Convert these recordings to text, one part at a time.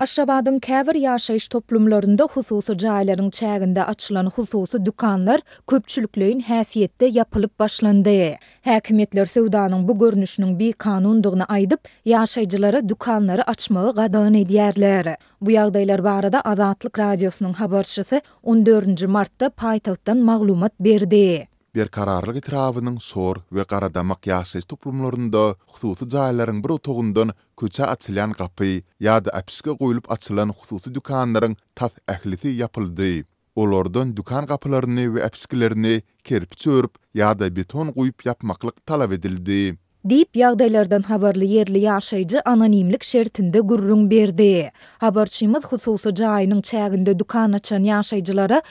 Aşgabatyň käbir ýaşaýyş toplumlarynda hususy jaýlaryň çäginde açylan hususy dükanlar köpçülikleýin häsiýetde ýapylyp başlandy. Häkimetler sowdanyň bu görnüşiniň bir kanundygyny aýdyp, ýaşaýjylara dükanlary açmagy gadagyn edýärler. Bu ýagdaýlar barada Azatlyk radiosynyň habarçysy 14 martda paýtagtdan maglumat berdi. Bir kararlyk etrawynyň sor we garadamak ýaşaýyş toplumlarynda hususy jaýlaryň bir otagundan köçe açylan gapy ýa-da apiske goýulyp açylan hususy dükanlaryň tas ählisi ýapyldy. Olardan dükan gapylaryny we apiskelerini kerpiç örüp ýa-da beton goýup ýapmaklyk talap edildi. Diýip ýagdaýlardan habarly yerli ýaşaýjy anonimlik şertinde gurrun berdi. Habarçymyz hususy jaýynyň çäginde dukan açan ýaşaýjylara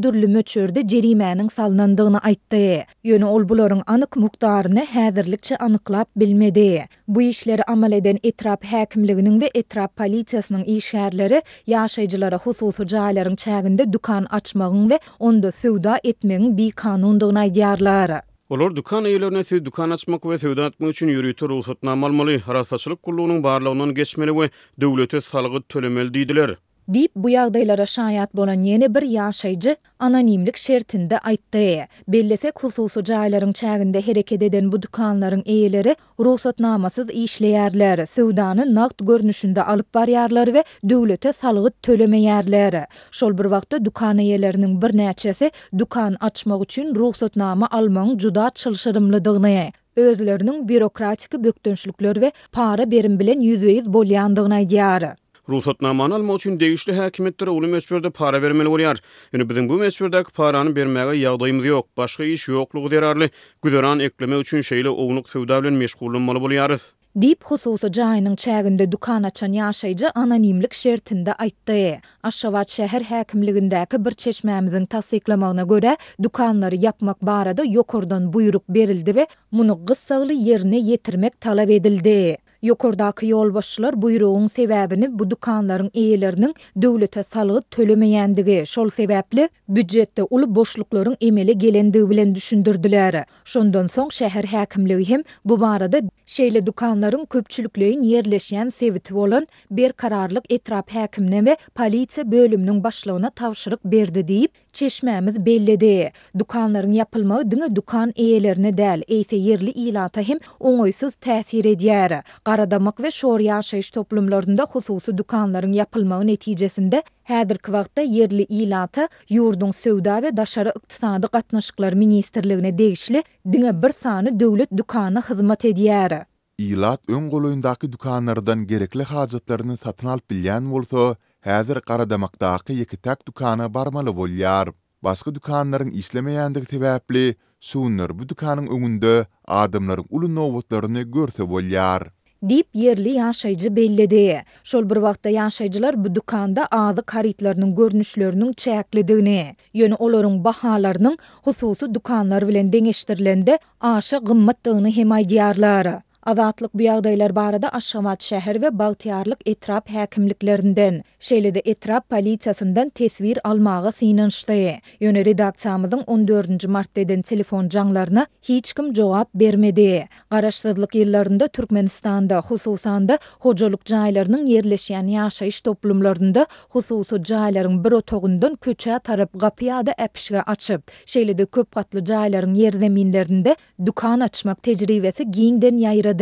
dürli möçörde jerimäniň salnandygyny aýtdy. Ýöne ol bularyň anyk mukdaryny häzirlikçe anyklap bilmedi. Bu işleri amal eden etrap häkimliginiň we etrap polisiýasynyň işgärleri ýaşaýjylara hususy jaýlaryň çäginde dukan açmagyň we onda sowda etmegiň bir kanundygyny aýdýarlar. Olar dukan eýlerine siz dukan açmak we sowda etmek üçin ýürüýte ruhsatnama almaly, harasaçylyk gullugynyň barlygyndan geçmeli we döwlete salagy tölemeli diýdiler. Dip bu ýagdaýlara şaýat bolan ýene bir ýaşaýjy anonimlik şertinde aýtdy. Bellesek hususy jaýlaryň çäginde hereket eden bu dukanlaryň eýeleri ruhsatnamasyz işleýärler, sowdany nagt görnüşinde alyp barýarlar we döwlete salagy tölemeýärler. Şol bir wagtda dukan eýeleriniň bir näçesi dukan açmak üçin ruhsatnama almagyň juda çylşyrymlydygyny, özleriniň bürokratik bökdönçlükler we para berim bilen ýüzüýiz bolýandygyny aýdýar. Ruhsatnamany almak üçin degişli häkimetlere uly mesberde para bermeli bolýar. Ýöne bizim bu mesberdäki parany bermäge ýagdaýymyz ýok, başga iş ýoklugy derarly güderan eklemek üçin şeýle ownuk sowda bilen meşgullanmaly bolýarys. Dip hususy jaýynyň çäginde dukan açan ýaşaýjy anonimlik şertinde aýtdy. Aşgabat şäher häkimligindäki bir çeşmämiziň tasdiklamagyna görä, dukanlary ýapmak barada ýokurdan buyruk berildi we muny gyssaly ýerine ýetirmek talap edildi. Ýokurdaky ýolbaşçylar buyrugyň sebäbini bu dukanlaryň eýeleriniň döwlete salagy tölemeýändigi, şol sebäpli büdjetde uly boşluklaryň emele gelendigi bilen düşündirdiler. Şondan soň şäher häkimligi hem bu barada şeýle dukanlaryň köpçülikleýin ýerleşýän sebiti bolan bir kararlyk etrap häkimine we polisiýa bölüminiň başlygyna tawşyryk berdi diýip çeşmämiz belledi. Dukanlaryň ýapylmagy diňe dukan eýelerine däl, eýse yerli ilata hem oňoýsuz täsir edýär. Garadamak we şor ýaşaýyş toplumlarynda hususy dukanlaryň ýapylmagy netijesinde häzirki wagtda yerli ilata ýurduň sowda we daşary ykdysady gatnaşyklar ministrligine degişli diňe bir sany döwlet dukany hyzmat edýär. Ilat öň golaýyndaky dukanlardan gerekli hajatlaryny satyn alyp bilýän bolsa, häzir Garadamakdaky ýekitäk dukana barmaly bolýar. Başga dukanlaryň işlemeýändigi sebäpli şunlar bu dukanyň öňünde adamlaryň uly nowatlaryny görse bolýar. Dip yerli ýaşaýjy belledi. Şol bir wagtda ýaşaýjylar bu dukanda azyk haritlarynyň görnüşleriniň çäklidigini, ýöne olaryň bahalarynyň hususy dukanlar bilen deňeşdirilende aşa gymmatdygyny hem aýdýarlar. Azatlyk bu ýagdaýlar barada Aşgabat şäher we Bagtyarlyk etrap häkimliklerinden, şeýle-de etrap polisiýasyndan tesbir almagy synanşdy. Ýöne redaksiýamyzyň 14 martda eden telefon jaňlaryna hiç kim jogap bermedi. Garaşsyzlyk ýyllarynda Türkmenistanda, hususanda hojalyk jaýlarynyň ýerleşýän ýaşaýyş toplumlarynda hususy jaýlaryň bir otagundan köçe tarap gapyada äpişge açyp, şeýle-de köp gatly jaýlaryň ýer zeminlerinde dukan açmak tejribesi giňden ýaýrady.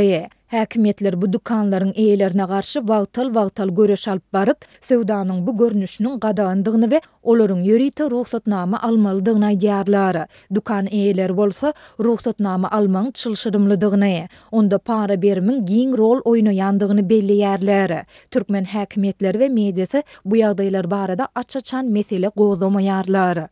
Häkimetler bu dukanlaryň eýelerine garşy wagtal göreş alyp baryp, sowdanyň bu görnüşiniň gadagandygyny we olaryň ýörüýte ruhsatnama almalydygyny aýdýarlar. Dukan eýeleri bolsa ruhsatnama almagyň çylşyrymlydygyny, onda para berimiň giň rol oýnaýandygyny belliýärler. Türkmen häkimetleri we mediasy bu ýagdaýlar barada açaçan mesele gozamaýarlar.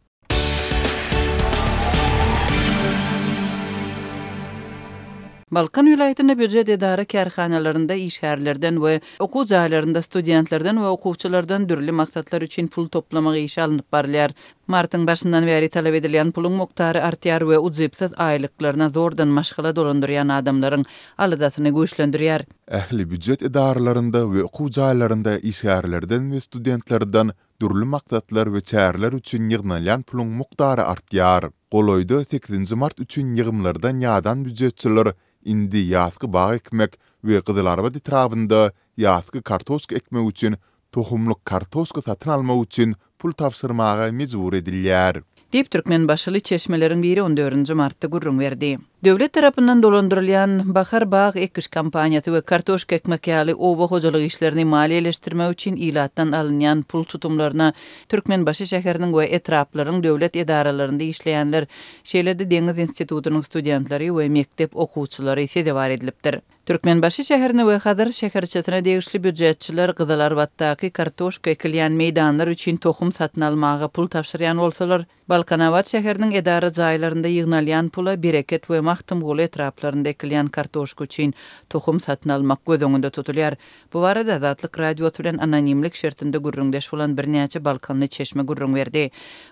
Balkan vilayetinde büdjet edara kärhanalarynda işgärlerden we okuw jaýlarynda studentlerden we okuwçylardan dürli maksatlar üçin pul toplamagy işe alınıp barylýar. Martyň başyndan beri talap edilen puluň muktary artýar we uzipsiz aýlyklaryna zordan maşgala dolandyrýan adamlaryň alydatyny güýçlendirýär. Ähli büdjet edaralarynda we okuw jaýlarynda işgärlerden we studentlerden dürli maksatlar we çäherler üçin ýygnalan puluň muktary artýar. Goloýda 8 mart üçin ýygymlardan ýadan büdjetçiler indi ýazgy bag ekmek we Gyzylarba etrafynda ýazgy kartoşka ekmek üçin tohumluk kartoşka satyn almak üçin pul tapşyrmaga mejbur edilýär. Dip Türkmen başyly çeşmelerin biri 14-nji martda gurrun berdi. Döwlet tarapyndan dolandyrylýan Bahar Bağ ekiş kampaniýasy we kartoşka ekmek ýaly oba hojalygy işlerini maliýeleşdirmek üçin ilatdan alınýan pul tutumlaryna Türkmenbaşy şäheriniň we etraplaryň döwlet edaralarynda işleýänler, şeýlerde Deňiz institutunyň studentlary we mektep okuwçylary sedebar edilipdir. Türkmenbaşy şäherini we Hadar şäherçetine degişli büdjetçiler Gyzalarbatdaky kartoşka ekilýän meýdanlar üçin tohum satyn almaga pul tapşyrýan bolsalar, Balkanawat şäheriniň edara jaýlarynda ýygnalýan pula bereket we Mahtumguly etraplarynda ekilýän kartoşka üçin tohum satyn almak göz öňünde tutulýar. Bu barada Azatlyk radiosu bilen anonimlik şertinde gurrundaş bolan birnäçe Balkanly çeşme gurrun berdi.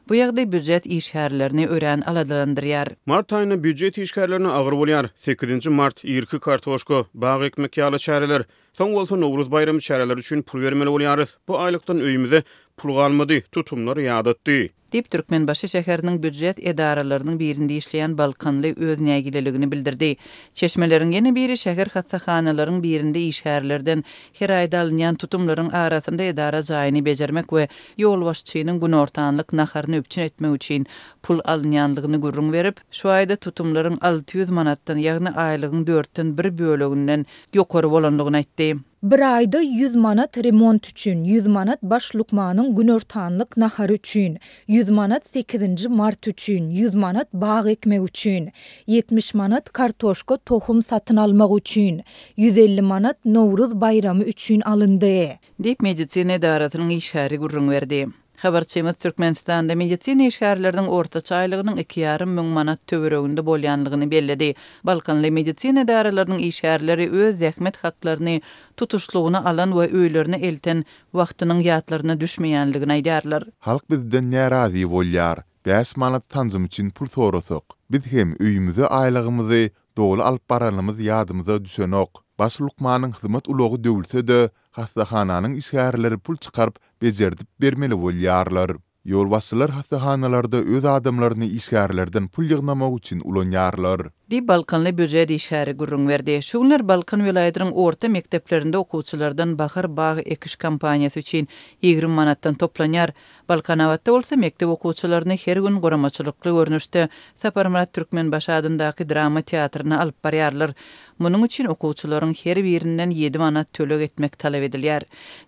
Bu ýagdaý büdjet işgärlerini ören aladlandyrýar. Mart aýyna büdjet işgärlerini agyr bolýar. 8-nji mart ýerki kartoşka, bağ ekmek ýaly çäreler, soň bolsa Nowruz bayramy çäreler üçin pul bermeli bolýarys. Bu aýlykdan öýümizde pul galmady, tutumlar ýadatdy. Dip Türkmenbaşy şäheriniň büdjet edaralarynyň birinde işleýän Balkanly öz nägileligini bildirdi. Çeşmeleriň ýene biri şäher hastahanalaryň birinde işgärlerden her aýda alynýan tutumlaryň arasynda edara jaýyny bejermek we ýol başçynyň günortanlyk naharyny öpçün etmek üçin pul alynýanlygyny gurrun berip, şu aýda tutumlaryň 600 manatdan, ýagny aýlygyň 4den 1 böleginden ýokary bolanlygyny aýtdy. Bir aýda 100 manat remont üçin, 100 manat baş lukmanyň günortanlyk nahary üçin, 100 manat 8-nji mart üçin, 100 manat bağ ekmek üçin, 70 manat kartoşka tohum satyn almak üçin, 150 manat Nowruz bayramy üçin alındy. Dip medisina edaratynyň işgäri gurrun berdi. Habarçymyz Türkmenistanda medisina işgärleriniň ortaça aýlygynyň 2,5 müň manat töwereginde bolýanlygyny belledi. Balkanly medisina edaralarının işgärleri öz zähmet haklaryny tutuşlugyny alan we öýlerini elten wagtynyň ýatlaryna düşmeýänligini aýdarlar. Halk bizden närazy bolýar. 5 manat tanzym üçin pul sorasak, biz hem öýümizde aýlygymyzy dogly alyp baralymyz ýadymyza düşenok. Baş lukmanyň hyzmat ulogy döwlete hastahananyň işgärleri pul çykaryp bejerdip bermeli bolýarlar. Ýolbaşçylar hastahanalarda öz adamlaryny işgärlerden pul ýygnamak üçin ulanýarlar. Dip Balkanly büdjet işgäri gurrun berdi. Şuňlar Balkan welaýatynyň orta mekteplerinde okuwçylardan Bahar Bağ ekiş kampaniýasy üçin 20 manatdan toplanýar. Balkanawatda bolsa mektep okuwçylaryny her gün goramaçylykly görnüşde Saparmat Türkmenbaşy adyndaky drama teatryna alyp barýarlar. Munyň üçin okuwçylaryň her birinden 7 manat tölek etmek talap edilýär.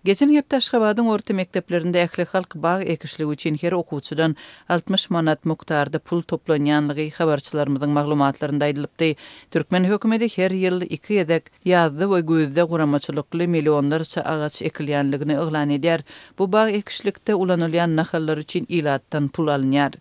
Geçen hepde Aşgabatyň orta mekteplerinde ähli halk bağ ekişligi üçin her okuwçydan 60 manat mukdarda pul toplanýanlygy habarçylarymyzyň maglumatlarynda aýdylypdy. Türkmen hökümeti her ýyl 2 ýedek ýazdy we güzde goramaçylykly millionlarça agaç ekilýänligini eglan edýär. Bu bağ ekişlikde ulanylýan nahallar üçin ilatdan pul alınýar.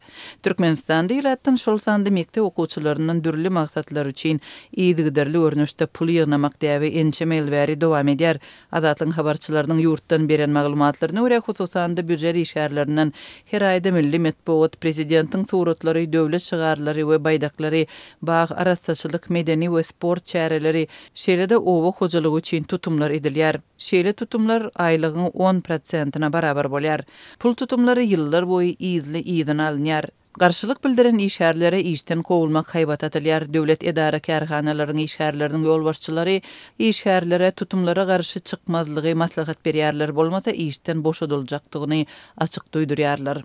Türkmenistanda ilatdan şol sandy mektep okuwçylarynyň dürli maksatlar üçin ýygyderli görnüşde pul ýygnamak däbi ençe melbäri dowam edýär. Azatlyň habarçylarynyň ýurtdan beren maglumatlaryna görä hususanda büdjet işgärlerinden her aýda milli medeniýet prezidentiň suratlary, döwlet şygarlary we baýdaklary, bağ arasaçylyk, medeni we sport çäreleri, şeýlede owa hojalygy üçin tutumlar edilýär. Şeýle tutumlar aýlygyň 10%-na barabar bolýar. Pul tutumlary ýyllar boýy ýyzdan alınýar. Garşylyk bildiren işgärlere işten kowulmak haýbat atylýar. Döwlet edara kärhanalarynyň işgärleriniň ýolbaşçylary işgärlere tutumlara garşy çykmazlygy maslahat berýärler, bolmasa işten boşadyljakdygyny açyk duýdurýarlar.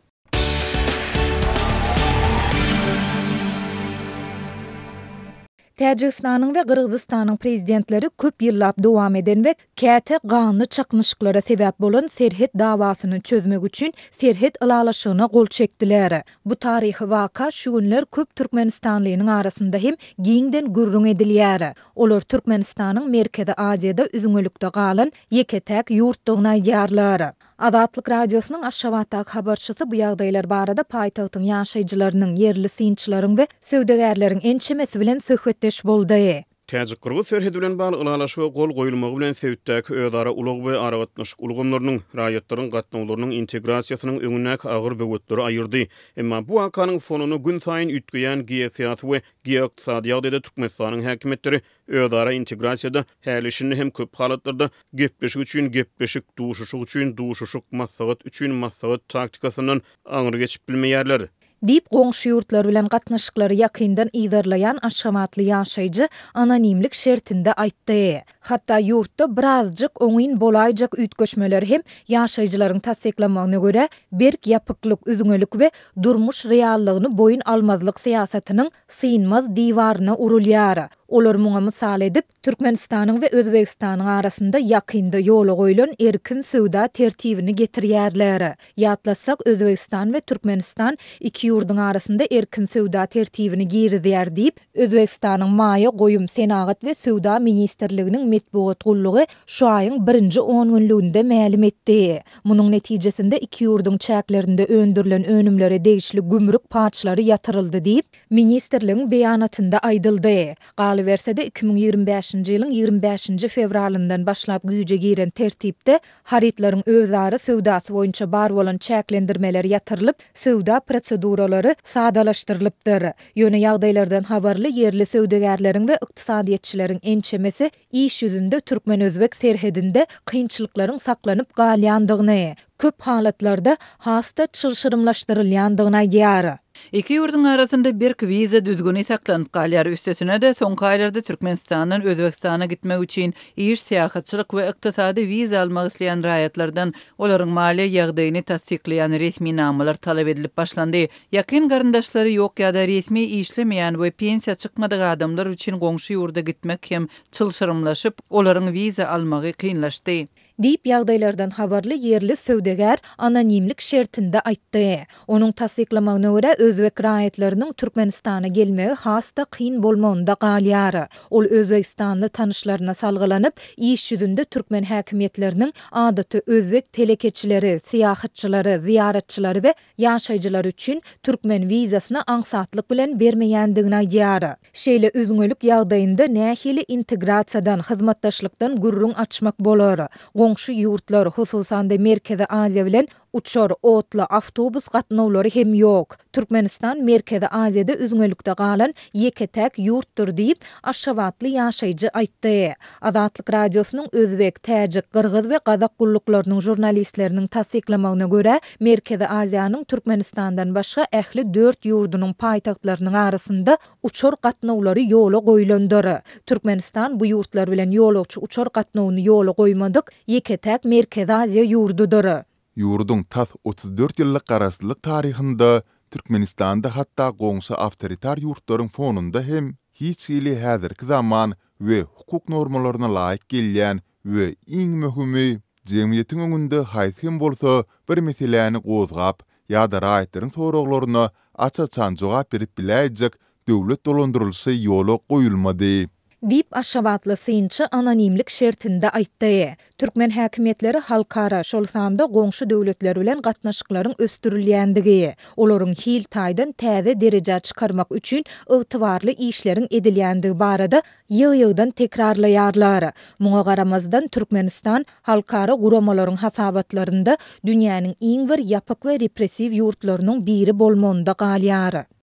Täjikistanyň we Kyrgyzstanyň prezidentleri köp ýyllap dowam eden we käte ganly çaknyşyklara sebäp bolan serhet dawasyny çözmek üçin serhet ylalaşygyna gol çekdiler. Bu taryhy waka şu günler köp Türkmenistanlynyň arasynda hem giňden gurrun edilýär. Olar Türkmenistanyň Merkezi Aziýada üzüňlükde galan ýeketäk ýurtdygyna aýdýarlar. Azatlyk radiosynyň Aşgabatdaky habarçysy bu ýagdaýlar barada paýtagtyň ýaşaýjylarynyň, yerli synçylaryň we söwdegärleriň ençemesi bilen söhbetdeş boldy. Täjik-Kyrgyz serhedi bilen bagly ylalaşyga gol goýulmagy bilen Söwütdäki özara ulug we aragatnaşyk ulgamlarynyň, raýatlaryň gatnawlarynyň integrasiýasynyň öňündäki agyr böwetleri aýyrdy. Emma bu wakanyň fonuny gün saýyn ütgeýän geosiýat we geoiqtisady ýagdaýda Türkmenistanyň häkimetleri özara integrasiýada häleşini hem köp halatlarda gepleşik üçin gepleşik, duşuşyk üçin duşuşyk, maslahat üçin maslahat taktikasynyň aňyr geçip bilmeýärler. Dip goňşy ýurtlar bilen gatnaşyklary ýakyndan ýydarlayan Aşgabatly ýaşaýjy anonimlik şertinde aýtdy. Hatta yurtda birazcık oňyn bolayjak ütgeşmeler hem ýaşaýjylaryň tasdiklamagyna görä berk ýapyklyk, üzüňelik we durmuş reallygyny boyun almazlyk syýasatynyň synmaz diwarına urulýar. Olar muňa mysal edip, Türkmenistanyň we Özbegistanyň arasynda ýakynda ýola goýulan erkin söwda tertibini getirýärler. Ýatlasak, Özbegistan we Türkmenistan iki ýurduň arasynda erkin söwda tertibini girizýär diýip, Özbegistanyň maýa goýum senagat we söwda ministrliginiň metbuat gullugy şu aýyň 1-nji 10 günlüğünde ma'lum etdi. Munyň netijesinde iki ýurduň çäklerinde öndürilen önümlere degişli gümrük paçlary ýatyryldy diýip, ministrligiň beýanatynda aýdyldy. Berse de 2025-nji ýylyň 25-nji fevralyndan başlap güýje giren tertipde haritlaryň özara söwdasy boýunça bar bolan çäklendirmeler ýatyrylyp, söwda proseduralary sadalaşdyrylypdyr. Ýöne ýagdaýlardan habarly yerli söwdegärleriň we ykdysadyetçileriň ençemesi iş ýüzünde Türkmen-Özbek serhedinde kynçylyklaryň saklanyp galýandygyny, köp halatlarda hasta çylşyrymlaşdyrylýandygyny aýdýar. Iki ýurduň arasynda bir wiza düzgüni saklanyp galýar. Üstesine de soňky aýlarda Türkmenistandan Özbegistana gitmek üçin iş syýahatçylyk we ykdysady wiza almak isleýän raýatlardan olaryň maliýe ýagdaýyny tasdikleýän resmi namalar talap edilip başlandy. Ýakyn garyndaşlary ýok ýa-da resmi işlemeýän we pensiýa çykmadyk adamlar üçin goňşy ýurda gitmek hem çylşyrymlaşyp olaryň wiza almagy kynlaşdy. Diýip ýagdaýlardan habarly yerli söwdegär anonimlik şertinde aýtdy. Onuň tasdiklamagyna görä Özbek raýatlarynyň Türkmenistana gelmegi hasta kyn bolmagynda galýar. Ol Özbegistanly tanışlaryna salgylanyp, iş ýüzünde Türkmen häkimetleriniň adaty Özbek telekeçileri, syýahatçylary, ziyaretçilary we ýaşaýjylar üçin Türkmen wizasyny aňsatlyk bilen bermeýändigini aýdýar. Şeýle üzüňelik ýagdaýynda nähili integrasiýadan, hyzmatdaşlykdan gürrüň açmak bolar. Goňşy ýurtlar, hususan da Merkezi Aziýa bilen uçar, otla, avtobus gatnawlary hem ýok. Türkmenistan Merkezi Aziýada üzüňelikde galan ýeketäk ýurtdur diýip Aşgabatly ýaşaýjy aýtdy. Azatlyk radiosynyň Özbek, Täjik, Kyrgyz we Gazak gulluklarynyň jurnalistleriniň tasdiklamagyna görä, Merkezi Aziýanyň Türkmenistandan başga ähli 4 ýurdunyň paýtagtlarynyň arasynda uçar gatnawlary ýola goýulandyr. Türkmenistan bu ýurtlar bilen ýolagçy uçar gatnawyny ýola goýmadyk, ýeketäk Merkezi Aziýa ýurdudyr. Ýurduň tas 34 ýyllyk garaşlyk taryhynda Türkmenistanda hatda goňşy awtoritar ýurtlaryň fonunda hem hiç ýyly häzirki zaman we hukuk normalaryna laýyk gelýän we iň möhimi jemgyýetiň öňünde haýsy hem bolsa bir meseleni gozgap ýa-da raýatlaryň soraklaryna açaçan jogap berip biläjek döwlet dolandyrylşy ýola goýulmady. Diýip Aşgabatly synçy anonimlik şertinde aýtdy. Türkmen häkimetleri halkara şolsanda goňşy döwletler bilen gatnaşyklaryň östürilýändigi, olaryň hil taýdan täze derejä çykarmak üçin ygtybarly işleriň edilýändigi barada ýyg-ýygdan tekrarlaýarlar. Muňa garamazdan Türkmenistan halkara guramalaryň hasabatlarynda dünýäniň iň bir ýapyk we repressiw ýurtlarynyň biri bolmagynda galýar.